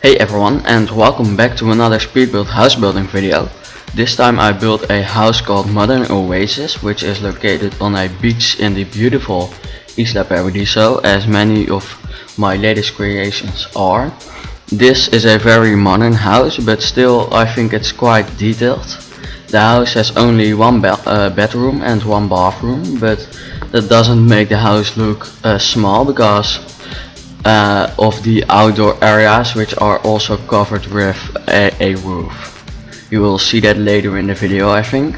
Hey everyone, and welcome back to another speed build house building video. This time I built a house called Modern Oasis, which is located on a beach in the beautiful Isla Paradiso, as many of my latest creations are. This is a very modern house, but still I think it's quite detailed. The house has only one bedroom and one bathroom, but that doesn't make the house look small because of the outdoor areas, which are also covered with a roof. You will see that later in the video, I think.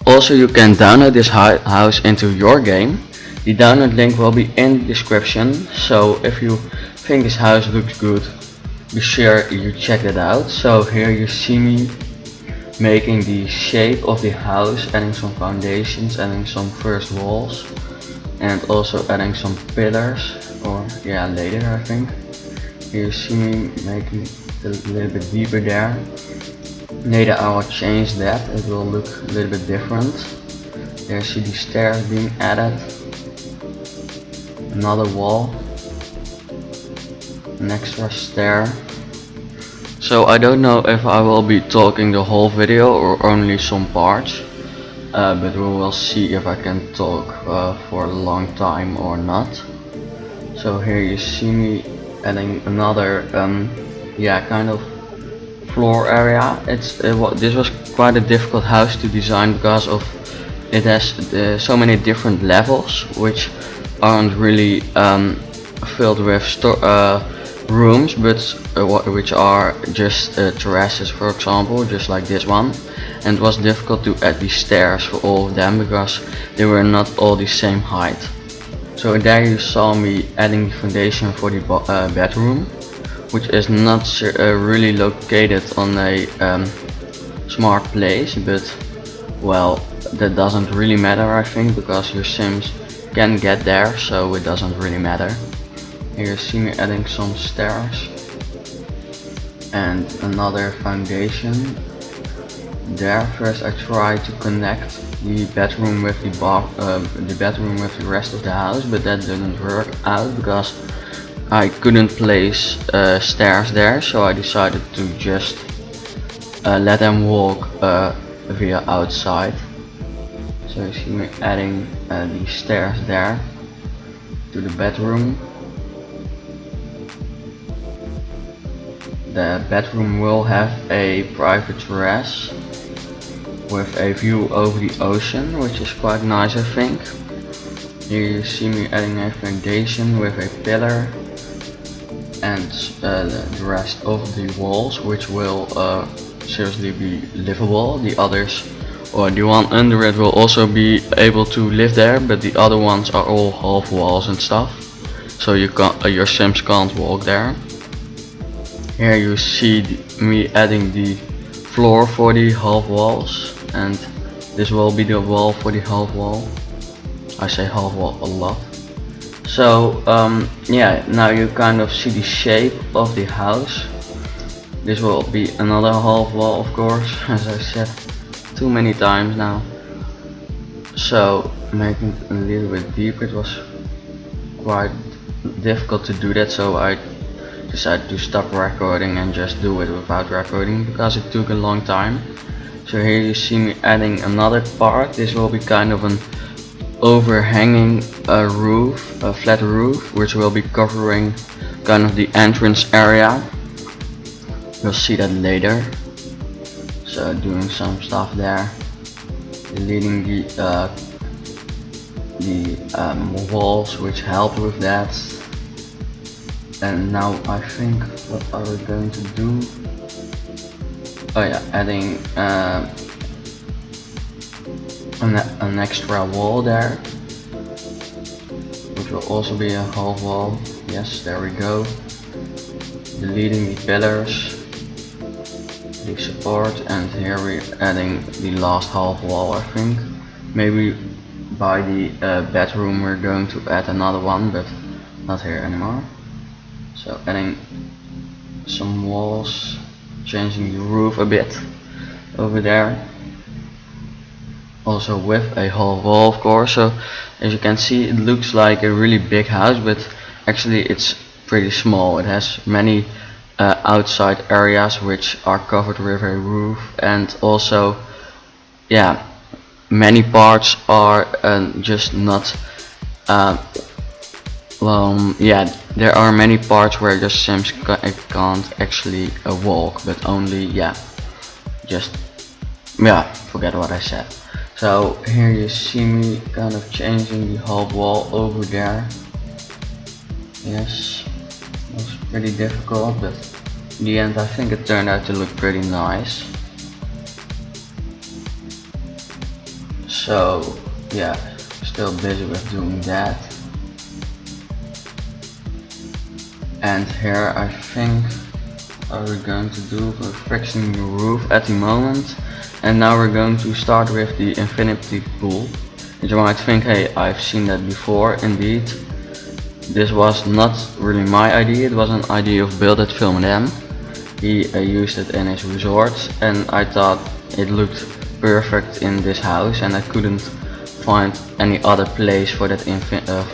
Also, you can download this house into your game. The download link will be in the description, so if you think this house looks good, be sure you check it out. So here you see me making the shape of the house, adding some foundations, adding some first walls, and also adding some pillars, or yeah, later I think. Here you see me making it a little bit deeper there. Later I will change that, it will look a little bit different. There you see the stairs being added, another wall, an extra stair. So I don't know if I will be talking the whole video or only some parts, but we will see if I can talk for a long time or not. So here you see me adding another kind of floor area. This was quite a difficult house to design because of it has so many different levels, which aren't really filled with rooms, but which are just terraces, for example, just like this one. And it was difficult to add the stairs for all of them because they were not all the same height. So there you saw me adding the foundation for the bedroom, which is not really located on a smart place, but well, that doesn't really matter, I think, because your sims can get there, so it doesn't really matter. Here you see me adding some stairs and another foundation. There first I tried to connect the bedroom with the rest of the house, but that didn't work out because I couldn't place stairs there, so I decided to just let them walk via outside. So you see me adding the stairs there to the bedroom. The bedroom will have a private terrace with a view over the ocean, which is quite nice, I think. Here you see me adding a foundation with a pillar and the rest of the walls, which will seriously be livable. The others, or the one under it, will also be able to live there, but the other ones are all half walls and stuff, so your sims can't walk there. Here you see me adding the floor for the half walls, and this will be the wall for the half wall. I say half wall a lot. So yeah, now you kind of see the shape of the house. This will be another half wall, of course, as I said too many times now. So making it a little bit deeper, it was quite difficult to do that, so I decided to stop recording and just do it without recording because it took a long time. So here you see me adding another part. This will be kind of an overhanging roof, a flat roof, which will be covering kind of the entrance area. You'll see that later. So doing some stuff there, deleting the walls which helped with that. And now I think, what are we going to do? Oh yeah, adding an extra wall there, which will also be a half wall. Yes, there we go. Deleting the pillars, the support, and here we're adding the last half wall, I think. Maybe by the bedroom we're going to add another one, but not here anymore. So adding some walls, changing the roof a bit over there, also with a half wall, of course. So as you can see, it looks like a really big house, but actually it's pretty small. It has many outside areas which are covered with a roof, and also yeah, many parts are just not yeah, there are many parts where the Sims can't actually walk, but only, yeah, just, yeah, forget what I said. So here you see me kind of changing the whole wall over there. Yes, it was pretty difficult, but in the end I think it turned out to look pretty nice. So yeah, still busy with doing that. And here I think what we're going to do, we're fixing the roof at the moment, and now we're going to start with the infinity pool. And you might think, hey, I've seen that before. Indeed, this was not really my idea, it was an idea of BuildItFilmItM. He used it in his resort, and I thought it looked perfect in this house, and I couldn't find any other place for that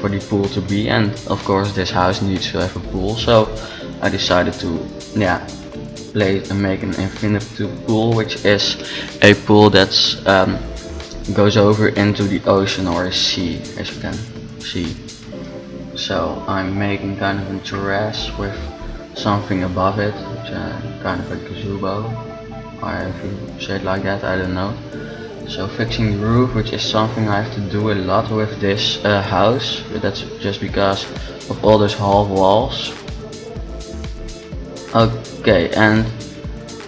for the pool to be, and of course this house needs to have a pool, so I decided to make an infinity pool, which is a pool that's goes over into the ocean or a sea, as you can see. So I'm making kind of a terrace with something above it, which kind of a gazebo, or if you say it like that, I don't know. So fixing the roof, which is something I have to do a lot with this house, but that's just because of all those half walls. Okay, and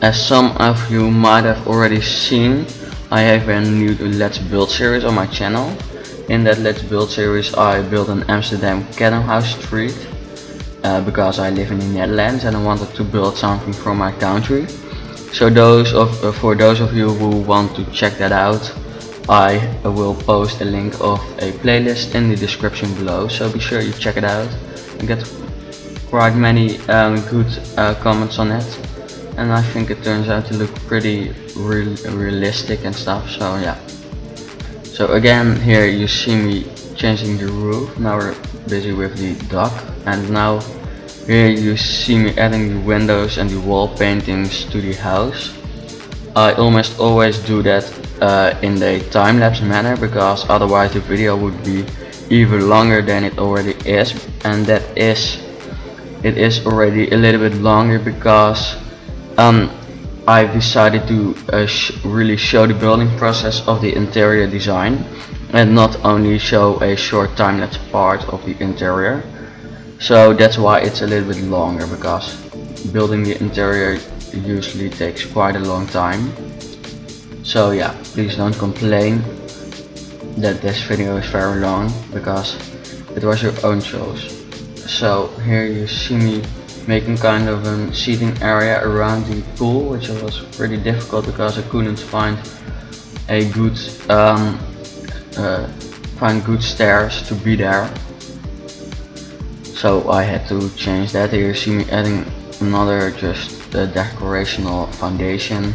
as some of you might have already seen, I have a new Let's Build series on my channel. In that Let's Build series I built an Amsterdam Cannon House street because I live in the Netherlands and I wanted to build something from my country. So for those of you who want to check that out, I will post a link of a playlist in the description below, so be sure you check it out. I get quite many good comments on it, and I think it turns out to look pretty realistic and stuff, so yeah. So again, here you see me changing the roof. Now we're busy with the dock, and now here you see me adding the windows and the wall paintings to the house. I almost always do that in the time-lapse manner, because otherwise the video would be even longer than it already is, and it is already a little bit longer because I've decided to really show the building process of the interior design and not only show a short time-lapse part of the interior. So that's why it's a little bit longer, because building the interior usually takes quite a long time. So yeah, please don't complain that this video is very long, because it was your own choice. So here you see me making kind of a seating area around the pool, which was pretty difficult because I couldn't find a good good stairs to be there. So I had to change that. Here you see me adding another just decorational foundation,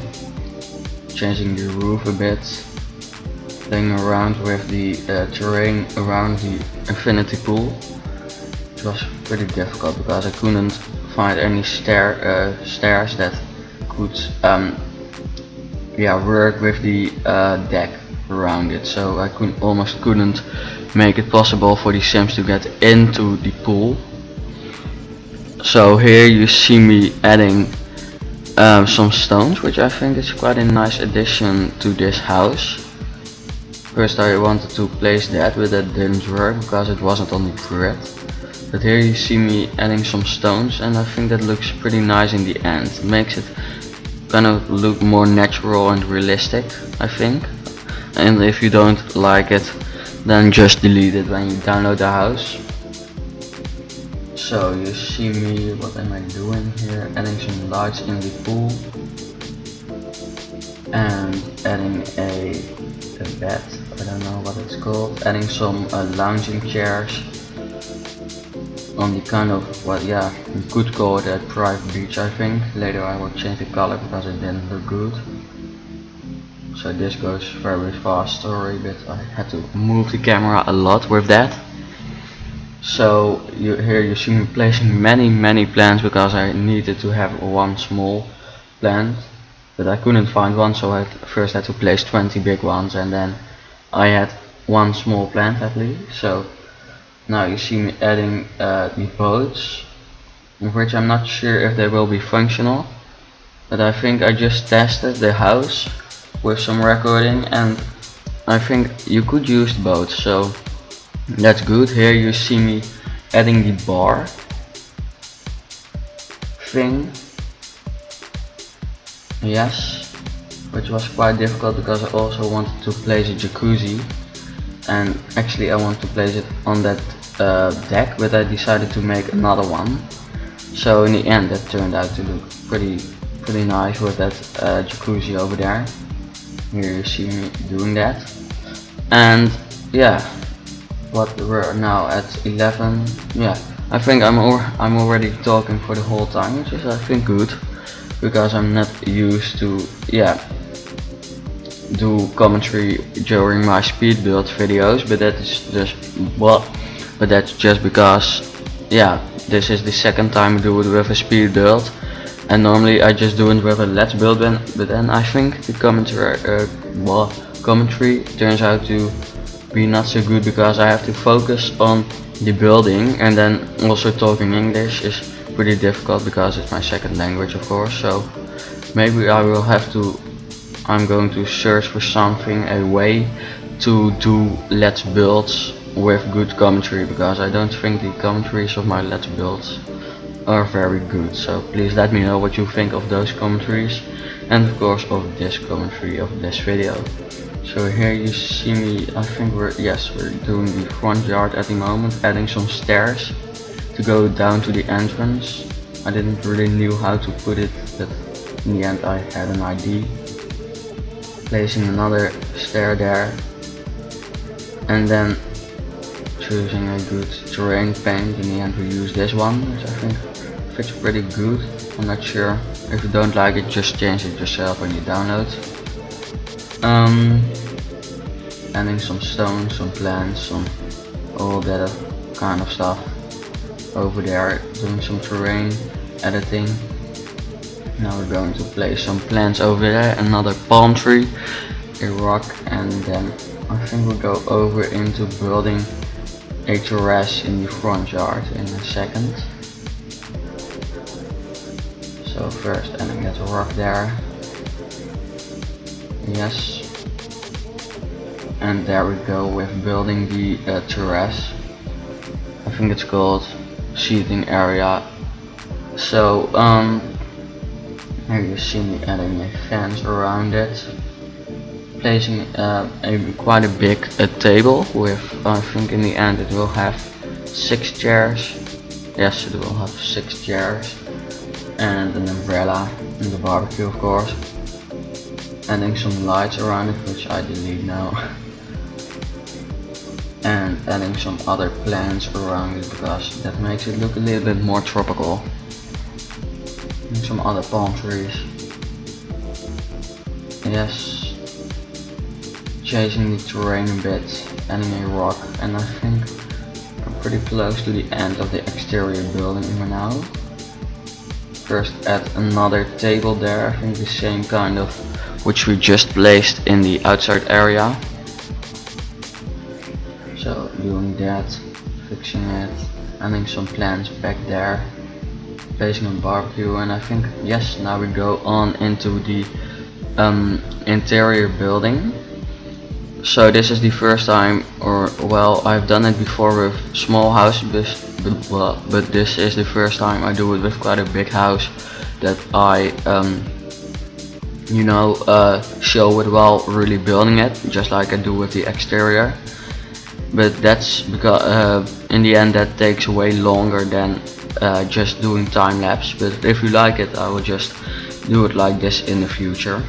changing the roof a bit, playing around with the terrain around the infinity pool. It was pretty difficult because I couldn't find any stairs that could work with the deck around it, so I almost couldn't make it possible for the Sims to get into the pool. So here you see me adding some stones, which I think is quite a nice addition to this house. First I wanted to place that, but that didn't work because it wasn't on the grid. But here you see me adding some stones, and I think that looks pretty nice in the end. It makes it kind of look more natural and realistic, I think. And if you don't like it, then just delete it when you download the house. So you see me, what am I doing here? Adding some lights in the pool, and adding a bed, I don't know what it's called, adding some lounging chairs on the kind of, you could call it a private beach, I think. Later I will change the color because it didn't look good. So this goes very fast, sorry, but I had to move the camera a lot with that. So here you see me placing many plants because I needed to have one small plant, but I couldn't find one, so I first had to place 20 big ones, and then I had one small plant at least. So now you see me adding the boats, which I'm not sure if they will be functional, but I think I just tested the house with some recording and I think you could use boats, so that's good. Here you see me adding the bar thing, yes, which was quite difficult because I also wanted to place a jacuzzi, and actually I want to place it on that deck, but I decided to make another one. So in the end that turned out to look pretty nice with that jacuzzi over there. Here you see me doing that, and yeah, what we're now at 11. Yeah, I think I'm already talking for the whole time, which is I think good, because I'm not used to do commentary during my speed build videos, but that is just but that's just because this is the second time I do it with a speed build, and normally I just do it with a let's build one, but then I think the commentary turns out to be not so good because I have to focus on the building, and then also talking English is pretty difficult because it's my second language, of course. So maybe I'm going to search for something, a way to do let's builds with good commentary, because I don't think the commentaries of my let's builds are very good. So please let me know what you think of those commentaries, and of course of this commentary of this video. So here you see me, I think we're doing the front yard at the moment, adding some stairs to go down to the entrance. I didn't really knew how to put it, but in the end I had an idea. Placing another stair there, and then choosing a good terrain paint. In the end we use this one, which I think fits pretty good. I'm not sure, if you don't like it just change it yourself when you download. Adding some stones, some plants, some all that kind of stuff over there, doing some terrain editing. Now we're going to place some plants over there, another palm tree, a rock, and then I think we'll go over into building a terrace in the front yard in a second. So first adding that rock there, yes, and there we go with building the terrace. I think it's called seating area. So here you see me adding a fence around it, placing quite a big table with, I think in the end it will have 6 chairs. Yes, it will have 6 chairs, and an umbrella and the barbecue, of course. Adding some lights around it, which I delete now. And adding some other plants around it because that makes it look a little bit more tropical. And some other palm trees. Yes. Changing the terrain a bit, adding a rock, and I think I'm pretty close to the end of the exterior building here now. First add another table there, I think the same kind of which we just placed in the outside area. So doing that, fixing it, adding some plants back there, placing a barbecue, and I think yes, now we go on into the interior building. So this is the first time, or well, I've done it before with small houses, but this is the first time I do it with quite a big house that I show it while really building it, just like I do with the exterior. But that's because in the end that takes way longer than just doing time lapse. But if you like it, I will just do it like this in the future.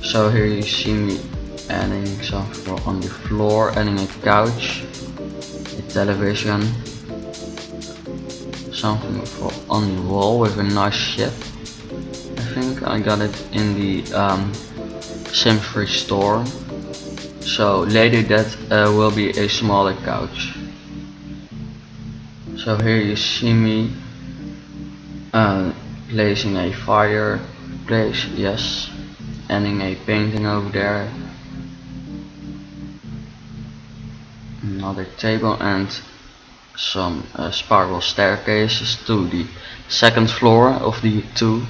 So here you see me adding something on the floor, adding a couch, a television, something on the wall with a nice ship. I think I got it in the Sims 3 store. So later that will be a smaller couch. So here you see me placing a fireplace, yes, adding a painting over there, another table, and some spiral staircases to the second floor of the two.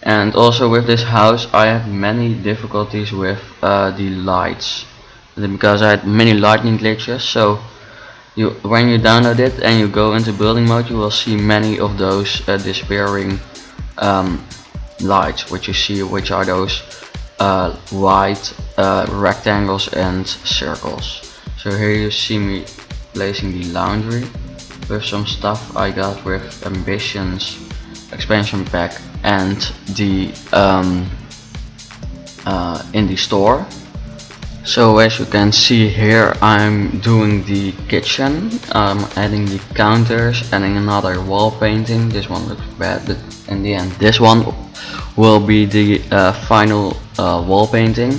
And also with this house I had many difficulties with the lights, because I had many lightning glitches. So when you download it and you go into building mode, you will see many of those disappearing lights, which you see, which are those white rectangles and circles. So here you see me placing the laundry with some stuff I got with Ambitions expansion pack and the in the store. So as you can see here, I'm doing the kitchen, adding the counters, adding another wall painting. This one looks bad, but in the end this one will be the final wall painting.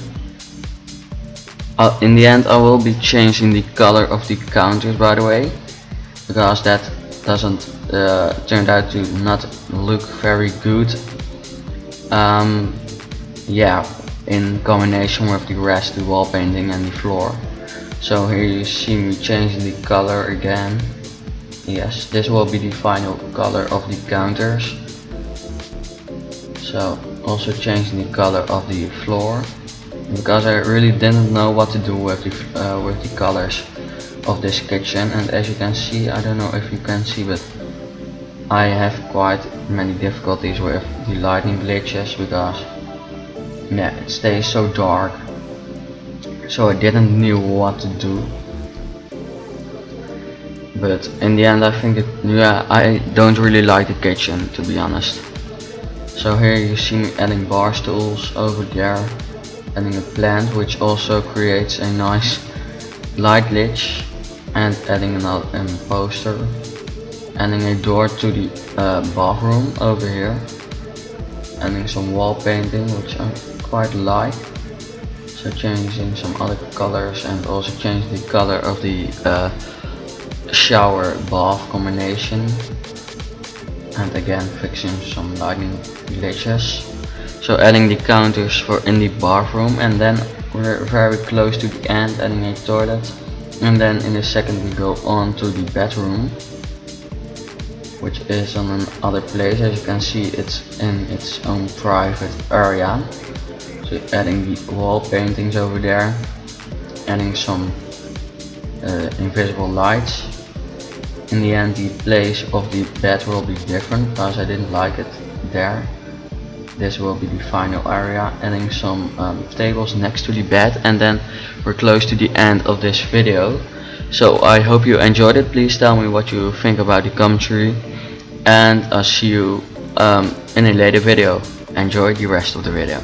In the end I will be changing the color of the counters, by the way, because that doesn't turn out to not look very good, yeah, in combination with the rest, the wall painting and the floor. So here you see me changing the color again. Yes, this will be the final color of the counters. So also changing the color of the floor, because I really didn't know what to do with the colors of this kitchen. And as you can see, I don't know if you can see, but I have quite many difficulties with the lightning glitches, because yeah, it stays so dark. So I didn't know what to do, but in the end I think I don't really like the kitchen, to be honest. So here you see me adding bar stools over there, adding a plant which also creates a nice light glitch, and adding another poster, adding a door to the bathroom over here, adding some wall painting which I quite like. So changing some other colors, and also changing the color of the shower bath combination, and again fixing some lighting glitches. So adding the counters for in the bathroom, and then we're very close to the end, adding a toilet, and then in a second we go on to the bedroom, which is on another place. As you can see, it's in its own private area. So adding the wall paintings over there, adding some invisible lights. In the end the place of the bed will be different, because I didn't like it there. This will be the final area, adding some tables next to the bed, and then we're close to the end of this video. So I hope you enjoyed it. Please tell me what you think about the commentary, and I'll see you in a later video. Enjoy the rest of the video.